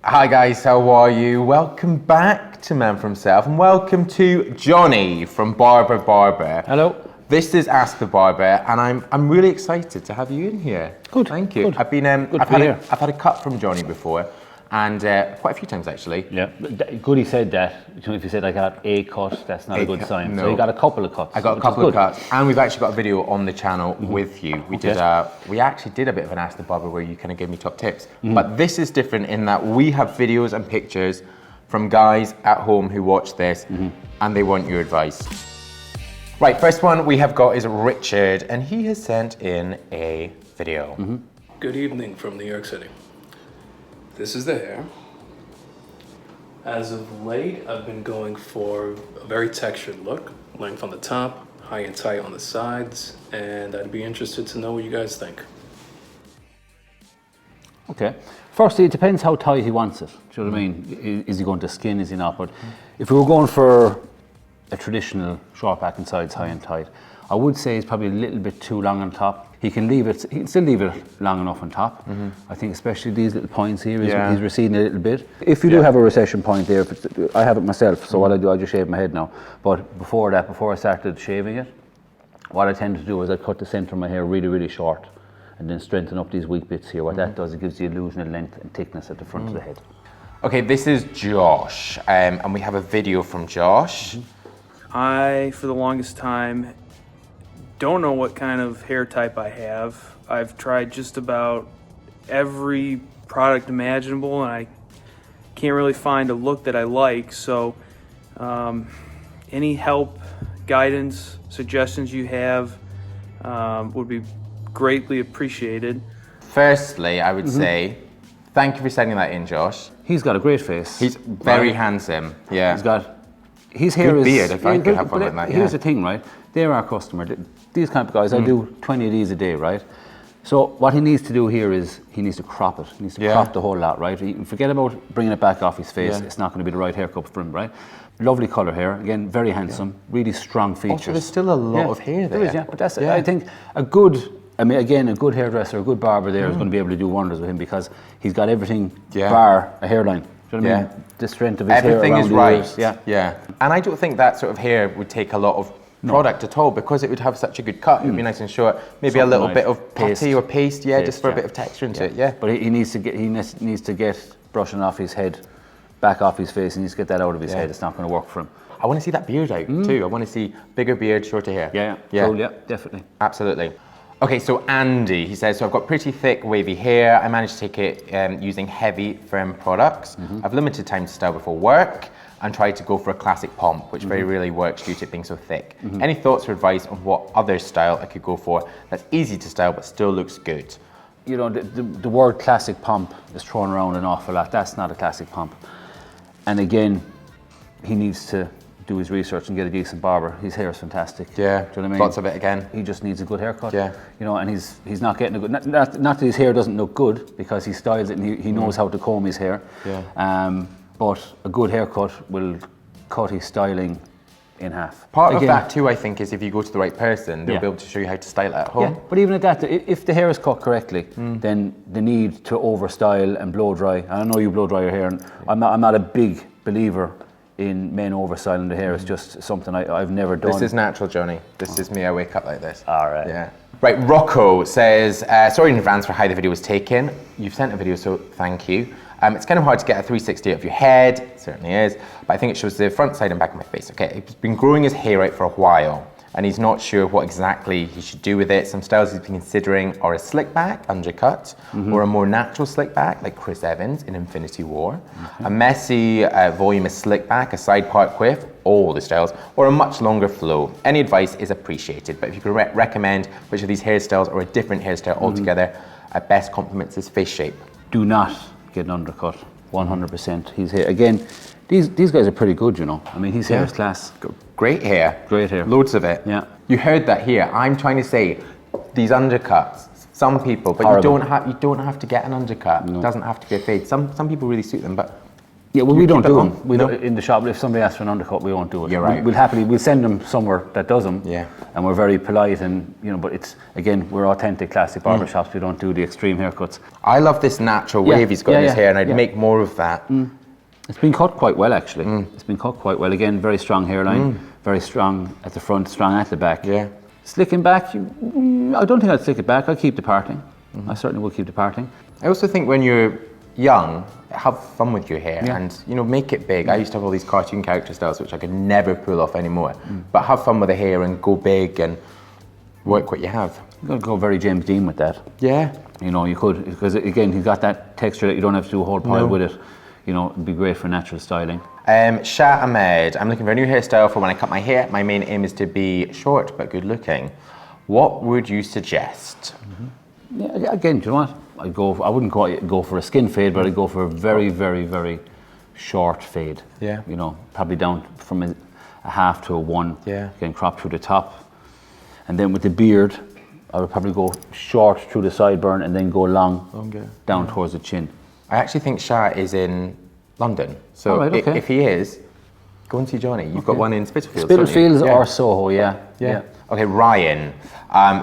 Hi guys, how are you? Welcome back to Man for Himself and welcome to Johnny from Barber. Hello. This is Ask the Barber and I'm really excited to have you in here. Good. Thank you. Good. I've had a cut from Johnny before and quite a few times actually. Yeah, good he said that. If you said I got a cut, that's not a good sign. No. So you got a couple of cuts. I got a couple of cuts and we've actually got a video on the channel with you. We actually did a bit of an Ask the Barber where you kind of gave me top tips. But this is different in that we have videos and pictures from guys at home who watch this and they want your advice. Right, first one we have got is Richard and he has sent in a video. Good evening from New York City. This is the hair. As of late, I've been going for a very textured look, length on the top, high and tight on the sides, and I'd be interested to know what you guys think. Okay. Firstly, it depends how tight he wants it. Do you know what I mean? Is he going to skin, is he not? But if we were going for a traditional short back and sides, high and tight, I would say it's probably a little bit too long on top. He can still leave it long enough on top. I think especially these little points here, he's receding a little bit. If you do have a recession point there, I have it myself, so what I do, I just shave my head now. But before that, before I started shaving it, what I tend to do is I cut the center of my hair really, really short and then strengthen up these weak bits here. What that does, it gives the illusion of length and thickness at the front of the head. Okay, this is Josh and we have a video from Josh. I, for the longest time, don't know what kind of hair type I have. I've tried just about every product imaginable and I can't really find a look that I like. So any help, guidance, suggestions you have would be greatly appreciated. Firstly, I would say, thank you for sending that in, Josh. He's got a great face. He's very handsome, yeah. He's got, his hair good is... beard, if I could have one like that, Here's the thing, right? They're our customer. These kind of guys, I do 20 of these a day, right? So what he needs to do here is he needs to crop it. He needs to crop the whole lot, right? Forget about bringing it back off his face. It's not going to be the right haircut for him, right? Lovely colour hair, again, very handsome, really strong features. Also, there's still a lot of hair there. There is, yeah. But that's, I think, a good hairdresser, a good barber there is going to be able to do wonders with him because he's got everything bar a hairline. Do you know what I mean? The strength of his everything hair is right. Yeah. And I don't think that sort of hair would take a lot of product at all because it would have such a good cut. It would be nice and short. Maybe something a little nice. Bit of putty or paste, just for a bit of texture into it. Yeah. But he needs to get brushing off his head, back off his face. He needs to get that out of his head. It's not going to work for him. I want to see that beard out too. I want to see bigger beard, shorter hair. Yeah. Cool, yeah, definitely. Absolutely. Okay, so Andy, he says, so I've got pretty thick, wavy hair. I managed to take it using heavy, firm products. I've limited time to style before work and tried to go for a classic pomp, which very rarely works due to it being so thick. Any thoughts or advice on what other style I could go for that's easy to style but still looks good? You know, the word classic pomp is thrown around an awful lot. That's not a classic pomp. And again, he needs to do his research and get a decent barber. His hair is fantastic. Yeah, do you know what I mean? lots of it again. He just needs a good haircut. Yeah. You know, and he's not getting a good, not that his hair doesn't look good because he styles it and he knows how to comb his hair. Yeah. But a good haircut will cut his styling in half. Part of that too, I think, is if you go to the right person, they'll be able to show you how to style it at home. Yeah, but even at that, if the hair is cut correctly, then the need to overstyle and blow dry, and I know you blow dry your hair, and I'm not a big believer in men overstyling the hair. It's just something I've never done. This is natural, Johnny. This is me. I wake up like this. All right. Yeah. Right, Rocco says, sorry in advance for how the video was taken. You've sent a video, so thank you. It's kind of hard to get a 360 of your head, it certainly is, but I think it shows the front, side and back of my face. Okay, he's been growing his hair out for a while and he's not sure what exactly he should do with it. Some styles he's been considering are a slick back, undercut, or a more natural slick back like Chris Evans in Infinity War, a messy, voluminous slick back, a side part quiff, all the styles, or a much longer flow. Any advice is appreciated, but if you could recommend which of these hairstyles or a different hairstyle altogether best complements his face shape. Do not get an undercut, 100%. His hair, again, these guys are pretty good, you know. I mean, his hair is class. Great hair. Great hair. Loads of it. Yeah. You heard that here. I'm trying to say, these undercuts, some people, but you don't have to get an undercut. It doesn't have to be a fade. Some people really suit them, but Yeah, well, we don't keep it do long? them. We No? don't, in the shop, if somebody asks for an undercut, we won't do it. You're right. We'll send them somewhere that does them. Yeah. And we're very polite, and but it's, again, we're authentic classic barbershops. We don't do the extreme haircuts. I love this natural wave he's got in his hair, and I'd make more of that. It's been cut quite well, actually. It's been cut quite well. Again, very strong hairline, very strong at the front, strong at the back. Yeah. Slicking back, I don't think I'd slick it back. I'd keep the parting. I certainly will keep the parting. I also think when you're young, have fun with your hair and make it big. I used to have all these cartoon character styles which I could never pull off anymore. But have fun with the hair and go big and work what you have. You've got to go very James Dean with that. Yeah. You could, because again, he's got that texture that you don't have to do a whole pile with it. It'd be great for natural styling. Shah Ahmed, I'm looking for a new hairstyle for when I cut my hair. My main aim is to be short but good looking. What would you suggest? Yeah, again, do you know what? I wouldn't go for a skin fade, but I'd go for a very, very, very short fade. Yeah. Probably down from a half to a 1. Yeah. Again, crop through the top. And then with the beard, I would probably go short through the sideburn and then go long down towards the chin. I actually think Shah is in London. So if he is, go and see Johnny. You've got one in Spitalfields. Spitalfields or Soho, yeah. Okay, Ryan.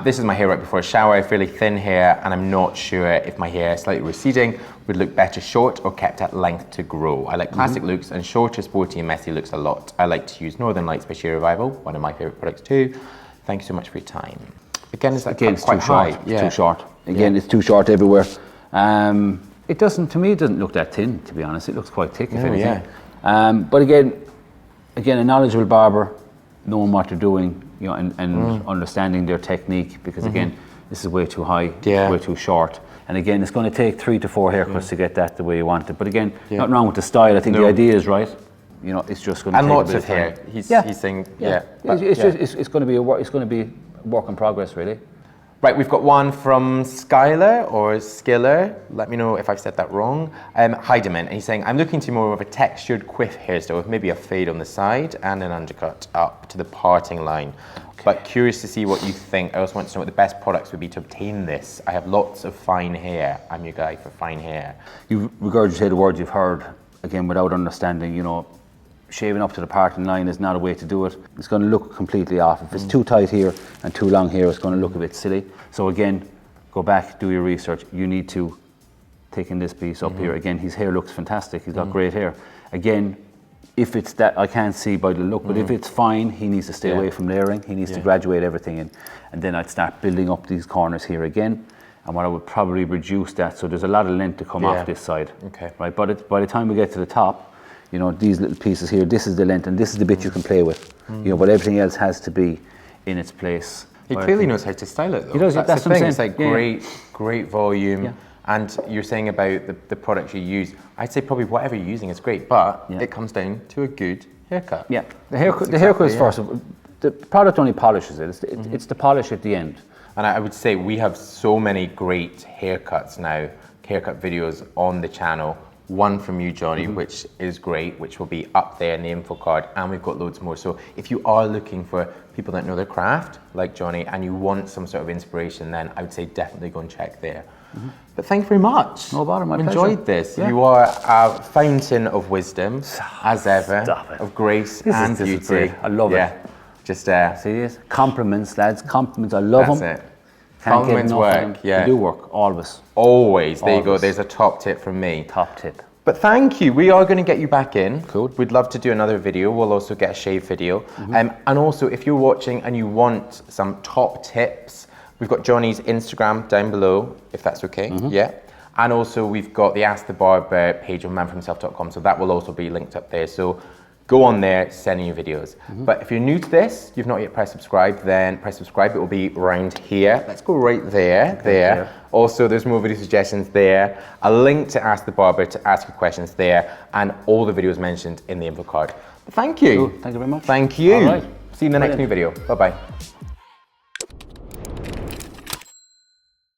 This is my hair right before a shower. I have fairly thin hair and I'm not sure if my hair slightly receding would look better short or kept at length to grow. I like classic looks and shorter, sporty and messy looks a lot. I like to use Northern Lights by Sheer Revival, one of my favourite products too. Thank you so much for your time. Again, it's quite high. It's too short. Again, it's too short everywhere. It doesn't, to me, it doesn't look that thin, to be honest. It looks quite thick, if anything. But again, a knowledgeable barber, knowing what they're doing, and understanding their technique, because again, this is way too high, way too short. And again, it's going to take 3 to 4 haircuts to get that the way you want it. But again, nothing wrong with the style. I think the idea is right. It's just going to take lots a bit of hair. He's saying, It's going to be a work in progress, really. Right, we've got one from Skiler or Skiller. Let me know if I've said that wrong. Heidemann, and he's saying, I'm looking to more of a textured quiff hairstyle with maybe a fade on the side and an undercut up to the parting line. But curious to see what you think. I also want to know what the best products would be to obtain this. I have lots of fine hair. I'm your guy for fine hair. You regurgitate the words you've heard, again, without understanding, shaving up to the parting line is not a way to do it. It's going to look completely off. If it's too tight here and too long here, it's going to look a bit silly. So again, go back, do your research. You need to take in this piece up here. Again, his hair looks fantastic. He's got great hair. Again, if it's that, I can't see by the look, but if it's fine, he needs to stay away from layering. He needs to graduate everything in. And then I'd start building up these corners here again. And what I would probably reduce that, so there's a lot of length to come off this side. Okay. Right, but by the time we get to the top, these little pieces here, this is the length and this is the bit you can play with. But everything else has to be in its place. He clearly knows how to style it though. He does, that's the what I'm thing. saying. It's like great volume. Yeah. And you're saying about the products you use. I'd say probably whatever you're using is great, but it comes down to a good haircut. Yeah, the haircut is first. The product only polishes it. It's the polish at the end. And I would say we have so many great haircuts now, haircut videos on the channel. One from you, Johnny, which is great, which will be up there in the info card, and we've got loads more. So if you are looking for people that know their craft, like Johnny, and you want some sort of inspiration, then I would say definitely go and check there. But thank you very much. No bother, my pleasure. Enjoyed this. Yeah. You are a fountain of wisdom, as ever, of grace and beauty. I love it. Just see this? Compliments, lads. Compliments. I love them. That's it. Compliments work. They do work, always. Always. There you go. There's a top tip from me. Top tip. But thank you. We are going to get you back in. Cool. We'd love to do another video. We'll also get a shave video. And also, if you're watching and you want some top tips, we've got Johnny's Instagram down below, if that's okay. Yeah. And also, we've got the Ask the Barber page on manforhimself.com. So that will also be linked up there. So go on there, send in your videos. But if you're new to this, you've not yet pressed subscribe, then press subscribe. It will be around here. Let's go right there, there. Also, there's more video suggestions there. A link to Ask the Barber to ask your questions there, and all the videos mentioned in the info card. But thank you. Cool. Thank you very much. Thank you. All right. See you in the next new video. Bye-bye.